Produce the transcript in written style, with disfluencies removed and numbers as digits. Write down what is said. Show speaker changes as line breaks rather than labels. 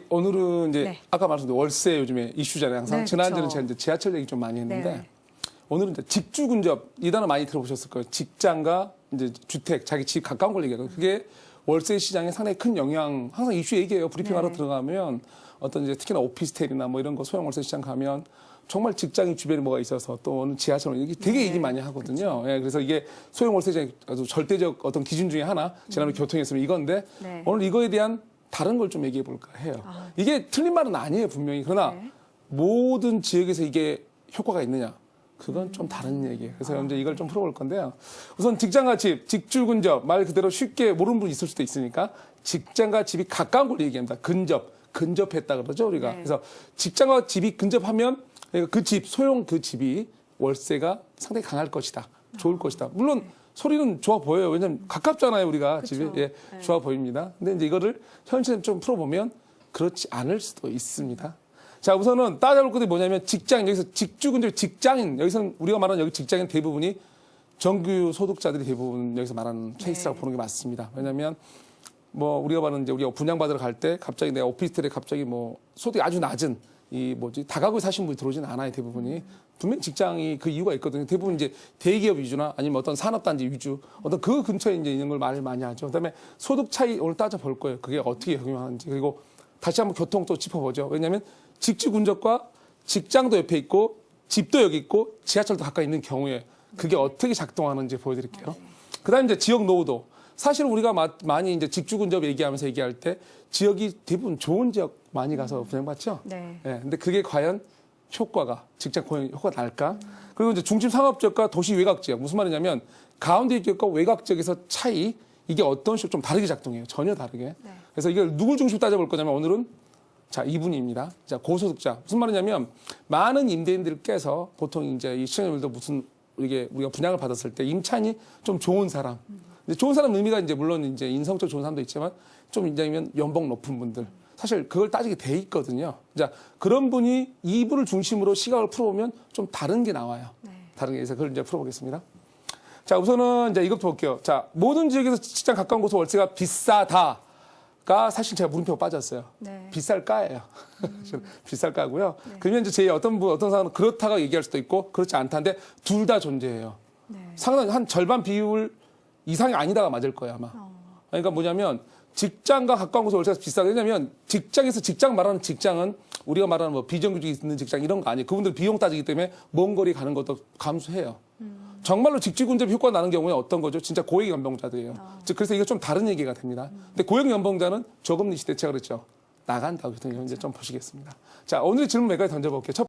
오늘은 이제
네.
아까 말씀드린 월세 요즘에 이슈잖아요. 항상
네,
지난주는
그쵸.
제가 이제 지하철 얘기 좀 많이 했는데
네.
오늘은 이제 직주 근접 이 단어 많이 들어보셨을 거예요. 직장과 이제 주택, 자기 집 가까운 걸 얘기하고 그게 월세 시장에 상당히 큰 영향. 항상 이슈 얘기해요. 브리핑하러
네.
들어가면 어떤 이제 특히나 오피스텔이나 뭐 이런 거 소형 월세 시장 가면 정말 직장이 주변에 뭐가 있어서 또 오늘 지하철 얘기 되게
네.
얘기 많이 하거든요. 예, 그래서 이게 소형 월세 시장 아주 절대적 어떤 기준 중에 하나 지난번에 교통이었으면 이건데
네.
오늘 이거에 대한 다른 걸 좀 얘기해 볼까 해요. 이게 틀린 말은 아니에요, 분명히. 그러나
네.
모든 지역에서 이게 효과가 있느냐? 그건 좀 다른 얘기예요. 그래서 이제 이걸 좀 풀어볼 건데요. 우선 직장과 집, 직주 근접, 말 그대로 쉽게 모르는 분이 있을 수도 있으니까 직장과 집이 가까운 걸 얘기합니다. 근접했다 그러죠, 우리가.
네.
그래서 직장과 집이 근접하면 그 집, 소형 그 집이 월세가 상당히 강할 것이다. 좋을 것이다. 물론 소리는 좋아 보여요. 왜냐면 가깝잖아요, 우리가
그쵸.
집이. 예,
네.
좋아 보입니다. 근데 이제 이거를 현실에 좀 풀어보면 그렇지 않을 수도 있습니다. 자, 우선은 따져볼 것이 뭐냐면 직장, 여기서 직주 근접 직장인, 여기서는 우리가 말하는 여기 직장인 대부분이 정규 소득자들이 대부분 여기서 말하는 케이스라고 보는 게 맞습니다. 왜냐면 뭐 우리가 말하는 이제 우리가 분양받으러 갈 때 갑자기 내가 오피스텔에 갑자기 뭐 소득이 아주 낮은 이 뭐지 다가구에 사신 분이 들어오지는 않아요, 대부분이. 분명 직장이 그 이유가 있거든요. 대부분 이제 대기업 위주나 아니면 어떤 산업단지 위주, 어떤 그 근처에 이제 있는 걸 말을 많이 하죠. 그다음에 소득 차이 오늘 따져볼 거예요. 그게 어떻게 적용하는지. 그리고 다시 한번 교통 또 짚어보죠. 왜냐하면 직주 근접과 직장도 옆에 있고 집도 여기 있고 지하철도 가까이 있는 경우에 그게 어떻게 작동하는지 보여드릴게요. 그다음에 이제 지역 노후도. 사실 우리가 많이 이제 직주 근접 얘기하면서 얘기할 때 지역이 대부분 좋은 지역 많이 가서 분양받죠.
네.
예, 근데 그게 과연 효과가 직장 고용 효과가 날까? 그리고 이제 중심 상업 지역과 도시 외곽 지역 무슨 말이냐면 가운데 지역과 외곽 지역에서 차이 이게 어떤 식으로 좀 다르게 작동해요. 전혀 다르게.
네.
그래서 이걸 누굴 중심으로 따져볼 거냐면 오늘은 자 이분입니다. 자 고소득자 무슨 말이냐면 많은 임대인들께서 보통 이제 이 시청자들도 무슨 이게 우리가 분양을 받았을 때 임차인이 좀 좋은 사람. 근데 좋은 사람 의미가 이제 물론 이제 인성적 좋은 사람도 있지만 좀 이제면 연봉 높은 분들. 사실 그걸 따지게 돼 있거든요. 자, 그런 분이 이분을 중심으로 시각을 풀어보면 좀 다른 게 나와요.
네.
다른 게 있어서 그걸 이제 풀어보겠습니다. 자, 우선은 이제 이것부터 볼게요. 자, 모든 지역에서 직장 가까운 곳은 월세가 비싸다가 사실 제가 물음표가 빠졌어요.
네.
비쌀까예요. 비쌀까고요. 그러면 이제 제 어떤 사람은 그렇다고 얘기할 수도 있고 그렇지 않다는데 둘 다 존재해요.
네.
상당히 한 절반 비율 이상이 아니다가 맞을 거예요, 아마. 그러니까 뭐냐면 직장과 가까운 곳에 월세가 비싸다. 왜냐면 직장에서 직장 말하는 직장은 우리가 말하는 뭐 비정규직이 있는 직장 이런 거 아니에요. 그분들 비용 따지기 때문에 먼 거리 가는 것도 감수해요. 정말로 직주 근접 효과가 나는 경우에 어떤 거죠? 진짜 고액 연봉자들이에요. 즉 그래서 이거 좀 다른 얘기가 됩니다. 근데 고액 연봉자는 저금리 시대 제가 그랬죠. 나간다고 이제 좀 보시겠습니다. 자, 오늘 질문 몇 가지 던져볼게요.